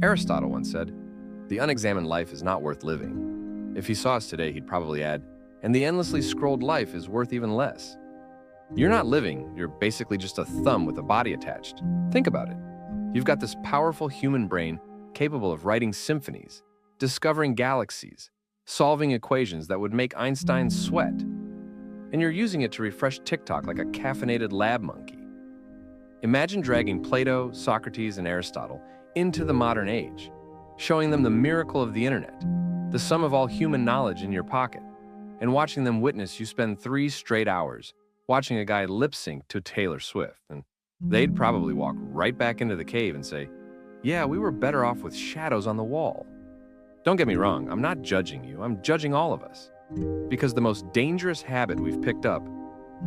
Aristotle once said, "The unexamined life is not worth living." If he saw us today, he'd probably add, "And the endlessly scrolled life is worth even less." You're not living, you're basically just a thumb with a body attached. Think about it. You've got this powerful human brain capable of writing symphonies, discovering galaxies, solving equations that would make Einstein sweat. And you're using it to refresh TikTok like a caffeinated lab monkey. Imagine dragging Plato, Socrates, and Aristotle into the modern age, showing them the miracle of the internet, the sum of all human knowledge in your pocket, and watching them witness you spend 3 straight hours watching a guy lip sync to Taylor Swift. And they'd probably walk right back into the cave and say, "Yeah, we were better off with shadows on the wall." Don't get me wrong, I'm not judging you, I'm judging all of us. Because the most dangerous habit we've picked up,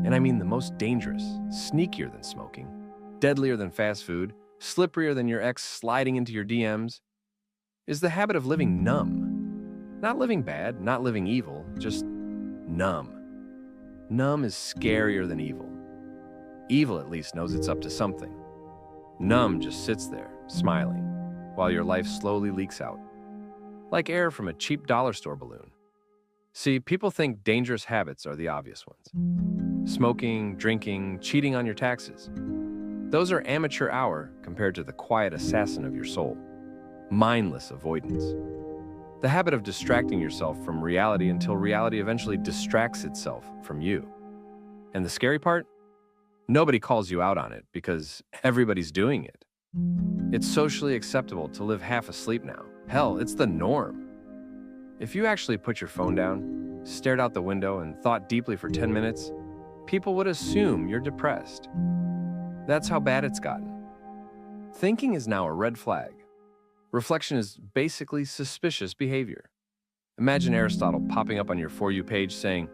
and I mean the most dangerous, sneakier than smoking, deadlier than fast food, slipperier than your ex sliding into your DMs, is the habit of living numb. Not living bad, not living evil, just numb. Numb is scarier than evil. Evil at least knows it's up to something. Numb just sits there, smiling, while your life slowly leaks out. Like air from a cheap dollar store balloon. See, people think dangerous habits are the obvious ones. Smoking, drinking, cheating on your taxes. Those are amateur hour compared to the quiet assassin of your soul. Mindless avoidance. The habit of distracting yourself from reality until reality eventually distracts itself from you. And the scary part? Nobody calls you out on it because everybody's doing it. It's socially acceptable to live half asleep now. Hell, it's the norm. If you actually put your phone down, stared out the window, and thought deeply for 10 minutes, people would assume you're depressed. That's how bad it's gotten. Thinking is now a red flag. Reflection is basically suspicious behavior. Imagine Aristotle popping up on your For You page saying,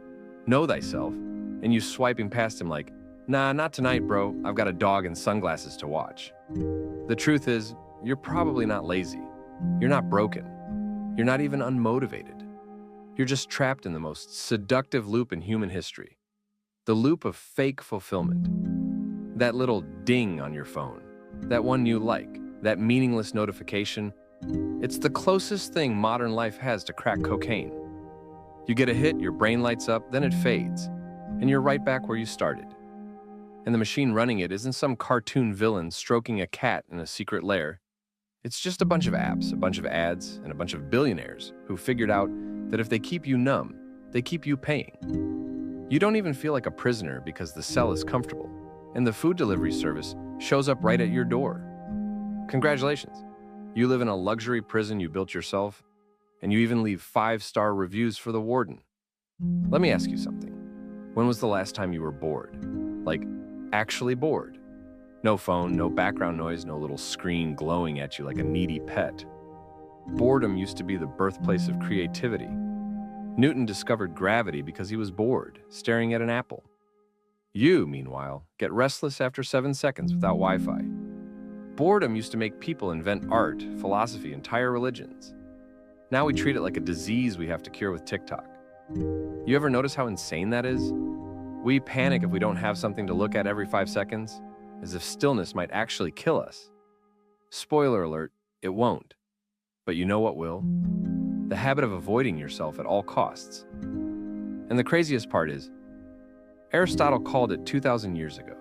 "Know thyself," and you swiping past him like, "Nah, not tonight, bro. I've got a dog and sunglasses to watch." The truth is, you're probably not lazy. You're not broken. You're not even unmotivated. You're just trapped in the most seductive loop in human history. The loop of fake fulfillment. That little ding on your phone, that one you like, that meaningless notification, it's the closest thing modern life has to crack cocaine. You get a hit, your brain lights up, then it fades, and you're right back where you started. And the machine running it isn't some cartoon villain stroking a cat in a secret lair. It's just a bunch of apps, a bunch of ads, and a bunch of billionaires who figured out that if they keep you numb, they keep you paying. You don't even feel like a prisoner because the cell is comfortable, and the food delivery service shows up right at your door. Congratulations. You live in a luxury prison you built yourself, and you even leave 5-star reviews for the warden. Let me ask you something. When was the last time you were bored? Like, actually bored? No phone, no background noise, no little screen glowing at you like a needy pet. Boredom used to be the birthplace of creativity. Newton discovered gravity because he was bored, staring at an apple. You, meanwhile, get restless after 7 seconds without Wi-Fi. Boredom used to make people invent art, philosophy, entire religions. Now we treat it like a disease we have to cure with TikTok. You ever notice how insane that is? We panic if we don't have something to look at every 5 seconds, as if stillness might actually kill us. Spoiler alert, it won't. But you know what will? The habit of avoiding yourself at all costs. And the craziest part is, Aristotle called it 2,000 years ago.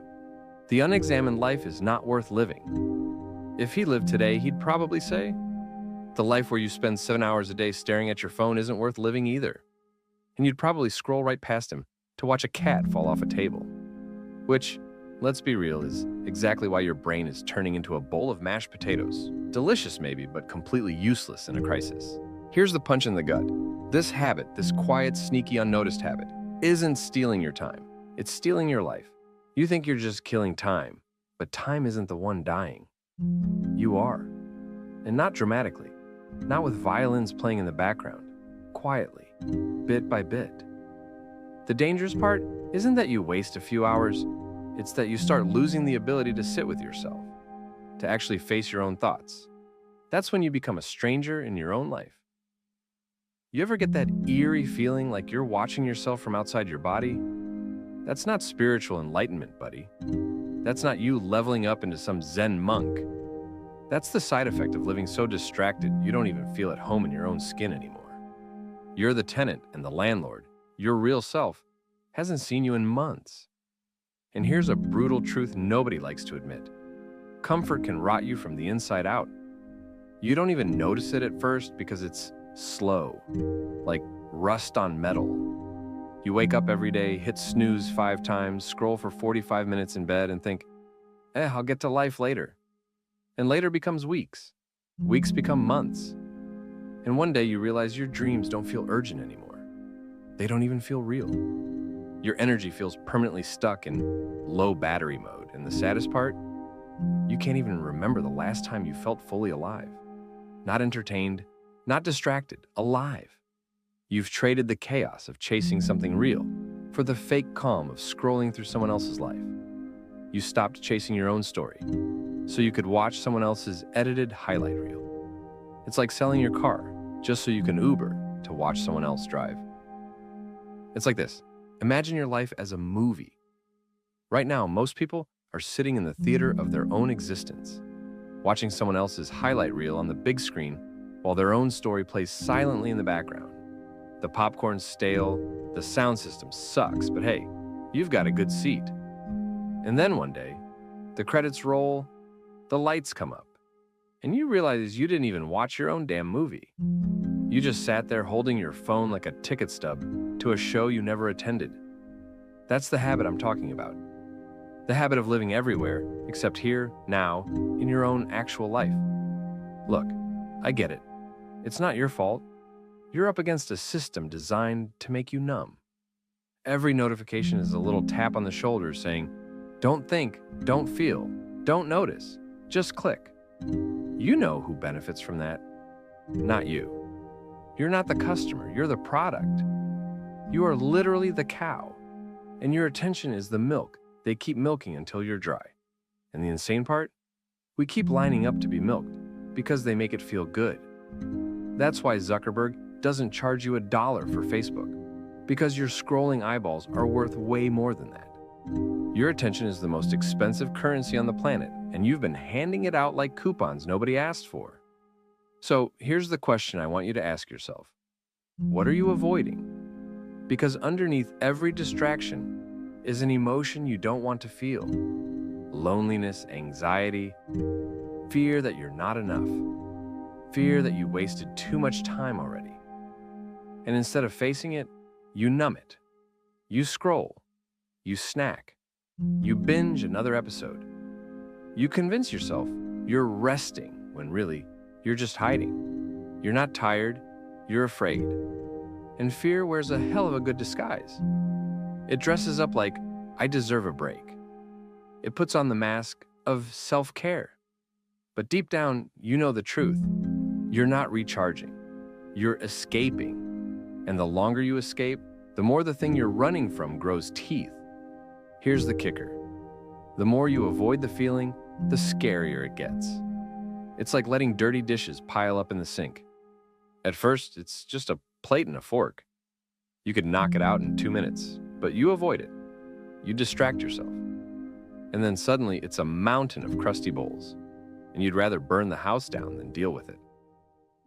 The unexamined life is not worth living. If he lived today, he'd probably say, the life where you spend 7 hours a day staring at your phone isn't worth living either. And you'd probably scroll right past him to watch a cat fall off a table. Which, let's be real, is exactly why your brain is turning into a bowl of mashed potatoes. Delicious maybe, but completely useless in a crisis. Here's the punch in the gut. This habit, this quiet, sneaky, unnoticed habit, isn't stealing your time. It's stealing your life. You think you're just killing time, but time isn't the one dying. You are. And not dramatically, not with violins playing in the background, quietly, bit by bit. The dangerous part isn't that you waste a few hours, it's that you start losing the ability to sit with yourself, to actually face your own thoughts. That's when you become a stranger in your own life. You ever get that eerie feeling like you're watching yourself from outside your body? That's not spiritual enlightenment, buddy. That's not you leveling up into some Zen monk. That's the side effect of living so distracted you don't even feel at home in your own skin anymore. You're the tenant and the landlord. Your real self hasn't seen you in months. And here's a brutal truth nobody likes to admit. Comfort can rot you from the inside out. You don't even notice it at first because it's slow, like rust on metal. You wake up every day, hit snooze 5 times, scroll for 45 minutes in bed and think, I'll get to life later. And later becomes weeks. Weeks become months. And one day you realize your dreams don't feel urgent anymore. They don't even feel real. Your energy feels permanently stuck in low battery mode. And the saddest part, you can't even remember the last time you felt fully alive. Not entertained, not distracted, alive. You've traded the chaos of chasing something real for the fake calm of scrolling through someone else's life. You stopped chasing your own story so you could watch someone else's edited highlight reel. It's like selling your car just so you can Uber to watch someone else drive. It's like this. Imagine your life as a movie. Right now, most people are sitting in the theater of their own existence, watching someone else's highlight reel on the big screen while their own story plays silently in the background. The popcorn's stale, the sound system sucks, but hey, you've got a good seat. And then one day, the credits roll, the lights come up, and you realize you didn't even watch your own damn movie. You just sat there holding your phone like a ticket stub to a show you never attended. That's the habit I'm talking about. The habit of living everywhere, except here, now, in your own actual life. Look, I get it. It's not your fault. You're up against a system designed to make you numb. Every notification is a little tap on the shoulder saying, don't think, don't feel, don't notice, just click. You know who benefits from that, not you. You're not the customer, you're the product. You are literally the cow, and your attention is the milk they keep milking until you're dry. And the insane part? We keep lining up to be milked because they make it feel good. That's why Zuckerberg doesn't charge you $1 for Facebook, because your scrolling eyeballs are worth way more than that. Your attention is the most expensive currency on the planet, and you've been handing it out like coupons nobody asked for. So here's the question I want you to ask yourself. What are you avoiding? Because underneath every distraction is an emotion you don't want to feel. Loneliness, anxiety, fear that you're not enough, fear that you wasted too much time already. And instead of facing it, you numb it. You scroll. You snack. You binge another episode. You convince yourself you're resting when really you're just hiding. You're not tired, you're afraid. And fear wears a hell of a good disguise. It dresses up like, I deserve a break. It puts on the mask of self-care. But deep down, you know the truth. You're not recharging. You're escaping. And the longer you escape, the more the thing you're running from grows teeth. Here's the kicker. The more you avoid the feeling, the scarier it gets. It's like letting dirty dishes pile up in the sink. At first, it's just a plate and a fork. You could knock it out in 2 minutes, but you avoid it. You distract yourself. And then suddenly, it's a mountain of crusty bowls, and you'd rather burn the house down than deal with it.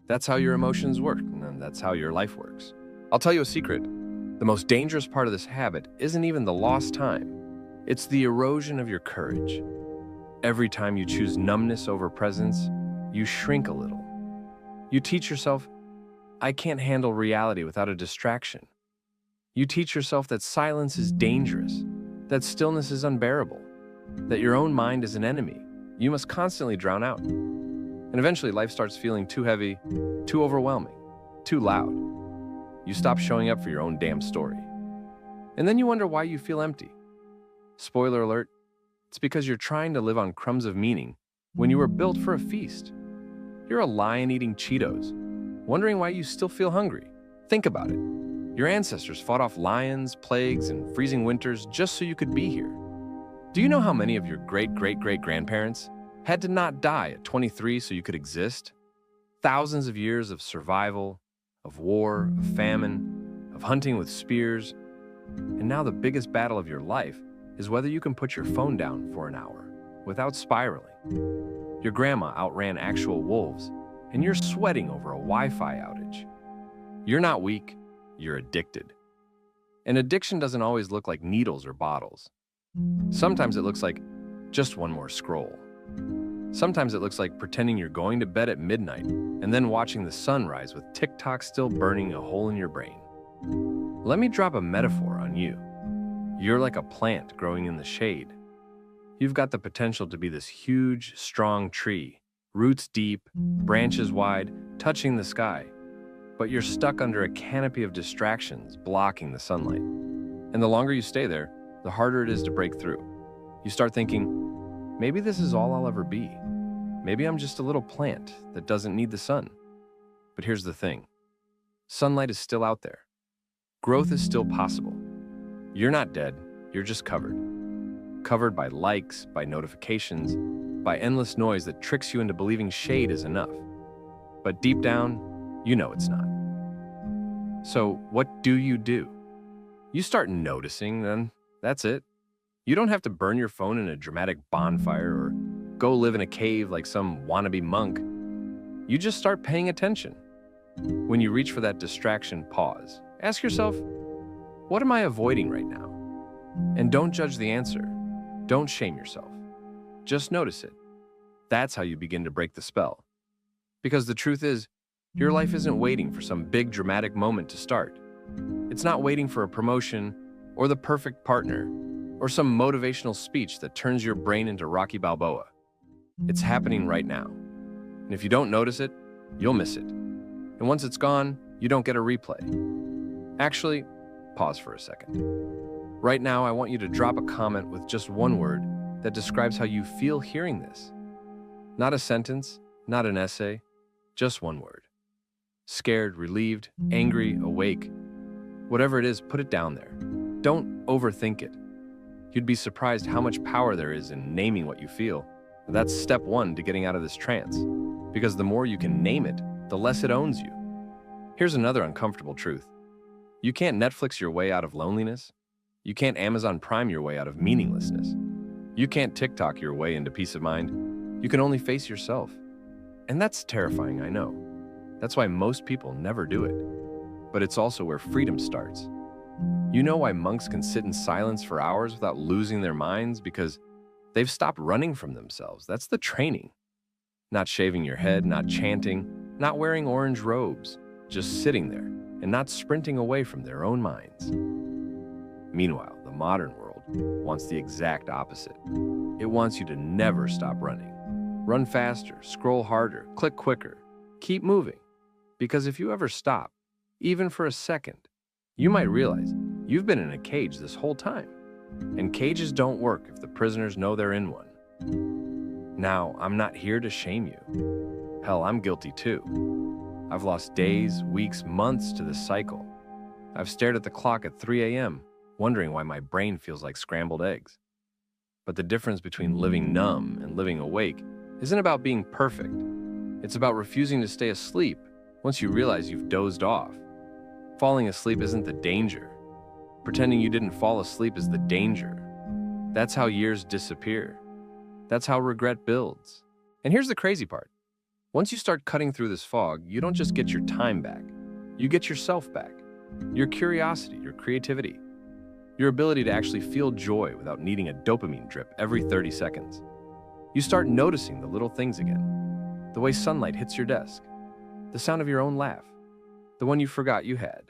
That's how your emotions work, and that's how your life works. I'll tell you a secret. The most dangerous part of this habit isn't even the lost time. It's the erosion of your courage. Every time you choose numbness over presence, you shrink a little. You teach yourself, I can't handle reality without a distraction. You teach yourself that silence is dangerous, that stillness is unbearable, that your own mind is an enemy you must constantly drown out. And eventually life starts feeling too heavy, too overwhelming, too loud. You stop showing up for your own damn story. And then you wonder why you feel empty. Spoiler alert, it's because you're trying to live on crumbs of meaning when you were built for a feast. You're a lion eating Cheetos, wondering why you still feel hungry. Think about it. Your ancestors fought off lions, plagues, and freezing winters just so you could be here. Do you know how many of your great-great-great-grandparents had to not die at 23 so you could exist? Thousands of years of survival, of war, of famine, of hunting with spears. And now the biggest battle of your life is whether you can put your phone down for an hour. without spiraling. Your grandma outran actual wolves, and you're sweating over a Wi-Fi outage. You're not weak, you're addicted. And addiction doesn't always look like needles or bottles. Sometimes it looks like just one more scroll. Sometimes it looks like pretending you're going to bed at midnight and then watching the sunrise with TikTok still burning a hole in your brain. Let me drop a metaphor on you. You're like a plant growing in the shade. You've got the potential to be this huge, strong tree, roots deep, branches wide, touching the sky. But you're stuck under a canopy of distractions blocking the sunlight. And the longer you stay there, the harder it is to break through. You start thinking, maybe this is all I'll ever be. Maybe I'm just a little plant that doesn't need the sun. But here's the thing. Sunlight is still out there. Growth is still possible. You're not dead, you're just covered. Covered by likes, by notifications, by endless noise that tricks you into believing shade is enough. But deep down, you know it's not. So what do? You start noticing, then that's it. You don't have to burn your phone in a dramatic bonfire or go live in a cave like some wannabe monk. You just start paying attention. When you reach for that distraction, pause. Ask yourself, what am I avoiding right now? And don't judge the answer. Don't shame yourself. Just notice it. That's how you begin to break the spell. Because the truth is, your life isn't waiting for some big dramatic moment to start. It's not waiting for a promotion or the perfect partner or some motivational speech that turns your brain into Rocky Balboa. It's happening right now. And if you don't notice it, you'll miss it. And once it's gone, you don't get a replay. Actually, pause for a second. Right now, I want you to drop a comment with just one word that describes how you feel hearing this. Not a sentence, not an essay, just one word. Scared, relieved, angry, awake. Whatever it is, put it down there. Don't overthink it. You'd be surprised how much power there is in naming what you feel. That's step one to getting out of this trance. Because the more you can name it, the less it owns you. Here's another uncomfortable truth. You can't Netflix your way out of loneliness. You can't Amazon Prime your way out of meaninglessness. You can't TikTok your way into peace of mind. You can only face yourself. And that's terrifying, I know. That's why most people never do it. But it's also where freedom starts. You know why monks can sit in silence for hours without losing their minds? Because they've stopped running from themselves. That's the training. Not shaving your head, not chanting, not wearing orange robes, just sitting there and not sprinting away from their own minds. Meanwhile, the modern world wants the exact opposite. It wants you to never stop running. Run faster, scroll harder, click quicker, keep moving. Because if you ever stop, even for a second, you might realize you've been in a cage this whole time. And cages don't work if the prisoners know they're in one. Now, I'm not here to shame you. Hell, I'm guilty too. I've lost days, weeks, months to this cycle. I've stared at the clock at 3 a.m., wondering why my brain feels like scrambled eggs. But the difference between living numb and living awake isn't about being perfect. It's about refusing to stay asleep once you realize you've dozed off. Falling asleep isn't the danger. Pretending you didn't fall asleep is the danger. That's how years disappear. That's how regret builds. And here's the crazy part. Once you start cutting through this fog, you don't just get your time back. You get yourself back. Your curiosity, your creativity, your ability to actually feel joy without needing a dopamine drip every 30 seconds. You start noticing the little things again. The way sunlight hits your desk. The sound of your own laugh. The one you forgot you had.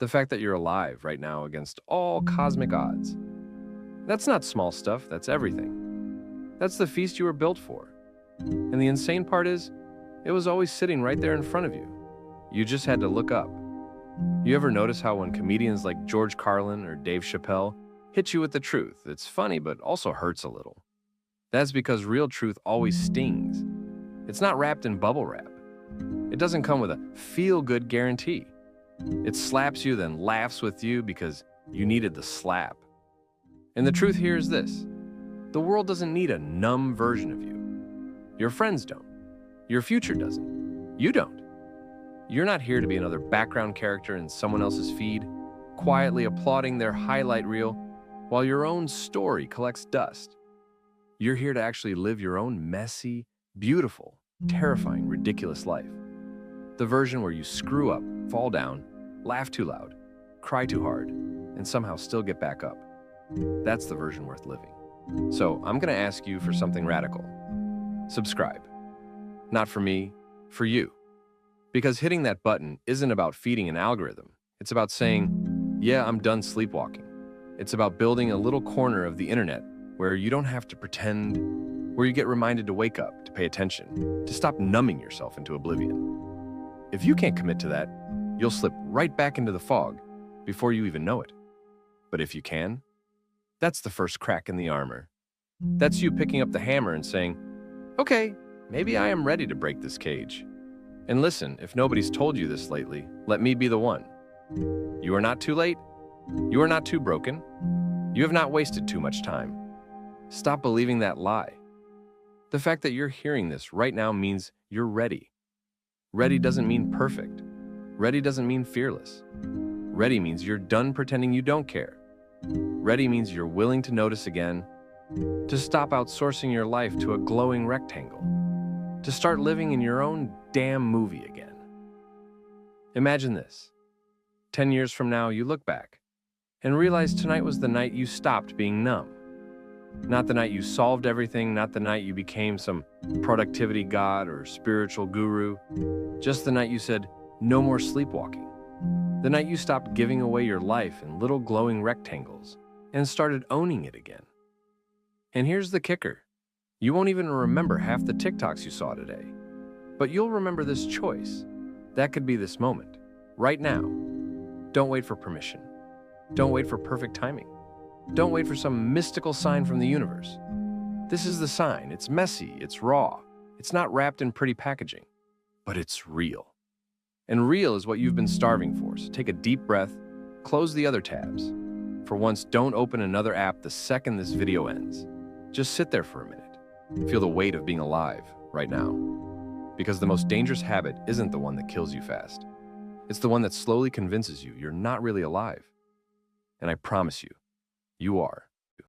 The fact that you're alive right now against all cosmic odds. That's not small stuff, that's everything. That's the feast you were built for. And the insane part is, it was always sitting right there in front of you. You just had to look up. You ever notice how when comedians like George Carlin or Dave Chappelle hit you with the truth, it's funny but also hurts a little? That's because real truth always stings. It's not wrapped in bubble wrap. It doesn't come with a feel-good guarantee. It slaps you, then laughs with you because you needed the slap. And the truth here is this. The world doesn't need a numb version of you. Your friends don't. Your future doesn't. You don't. You're not here to be another background character in someone else's feed, quietly applauding their highlight reel while your own story collects dust. You're here to actually live your own messy, beautiful, terrifying, ridiculous life. The version where you screw up, fall down, laugh too loud, cry too hard, and somehow still get back up. That's the version worth living. So I'm going to ask you for something radical. Subscribe. Not for me, for you. Because hitting that button isn't about feeding an algorithm. It's about saying, yeah, I'm done sleepwalking. It's about building a little corner of the internet where you don't have to pretend, where you get reminded to wake up, to pay attention, to stop numbing yourself into oblivion. If you can't commit to that, you'll slip right back into the fog before you even know it. But if you can, that's the first crack in the armor. That's you picking up the hammer and saying, okay, maybe I am ready to break this cage. And listen, if nobody's told you this lately, let me be the one. You are not too late. You are not too broken. You have not wasted too much time. Stop believing that lie. The fact that you're hearing this right now means you're ready. Ready doesn't mean perfect. Ready doesn't mean fearless. Ready means you're done pretending you don't care. Ready means you're willing to notice again, to stop outsourcing your life to a glowing rectangle, to start living in your own damn movie again. Imagine this. 10 years from now, you look back and realize tonight was the night you stopped being numb. Not the night you solved everything, not the night you became some productivity god or spiritual guru, just the night you said, no more sleepwalking. The night you stopped giving away your life in little glowing rectangles and started owning it again. And here's the kicker. You won't even remember half the TikToks you saw today, but you'll remember this choice. That could be this moment, right now. Don't wait for permission. Don't wait for perfect timing. Don't wait for some mystical sign from the universe. This is the sign. It's messy, it's raw. It's not wrapped in pretty packaging, but it's real. And real is what you've been starving for. So take a deep breath, close the other tabs. For once, don't open another app the second this video ends. Just sit there for a minute. Feel the weight of being alive right now. Because the most dangerous habit isn't the one that kills you fast. It's the one that slowly convinces you you're not really alive. And I promise you, you are.